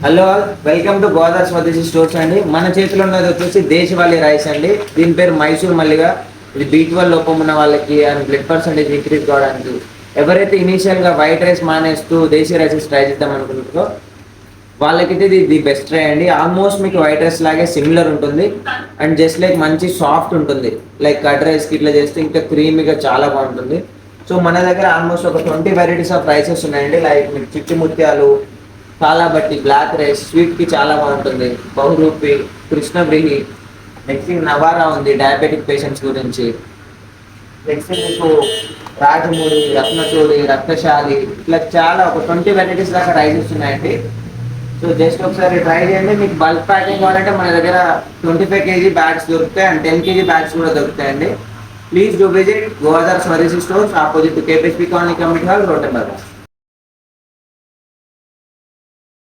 Hello, welcome to Godavari స్వదేశీ stores అండి. మన చేతిలో ఉన్నది వచ్చేసి దేశవాళీ రైస్ అండి. దీని పేరు మైసూర్ మల్లిగా. ఇది B12 లోపం ఉన్న వాళ్ళకి అండ్ బ్లడ్ పర్సెంటేజ్ ఇంక్రీజ్ కావడానికి, ఎవరైతే ఇనీషియల్గా వైట్ రైస్ మానేస్తూ దేశీ రైసెస్ ట్రై చేద్దాం అనుకుంటారో వాళ్ళకైతే ఇది బెస్ట్ ట్రై అండి. ఆల్మోస్ట్ మీకు వైట్ రైస్ లాగే సిమిలర్ ఉంటుంది అండ్ జస్ట్ లైక్ మంచి సాఫ్ట్ ఉంటుంది. లైక్ కర్డ్ రైస్కి ఇట్లా చేస్తే ఇంకా క్రీమీగా చాలా బాగుంటుంది. సో మన దగ్గర ఆల్మోస్ట్ ఒక 20 వెరైటీస్ ఆఫ్ రైసెస్ ఉన్నాయండి. లైక్ మీకు చిట్టి ముత్యాలు, కాలా బట్టి, బ్లాక్ రైస్, స్వీట్కి చాలా బాగుంటుంది, బహురూపి, కృష్ణబ్రిహి, నెక్స్ట్ నవారా ఉంది డయాబెటిక్ పేషెంట్స్ గురించి, నెక్స్ట్ మీకు రాజమూడి, రత్నచూడి, రక్తశాలి, ఇట్లా చాలా ఒక 20 వెరైటీస్ దాకా రైసెస్ ఉన్నాయండి. సో జస్ట్ ఒకసారి ట్రై చేయండి. మీకు బల్క్ ప్యాకింగ్ కావాలంటే మన దగ్గర 25 kg బ్యాగ్స్ దొరుకుతాయి అండ్ 10 kg బ్యాగ్స్ కూడా దొరుకుతాయండి. ప్లీజ్ డూ విజిట్ గోదావరి స్వదేశీ stores, opposite to KPSP colony, committee hall, road number 1.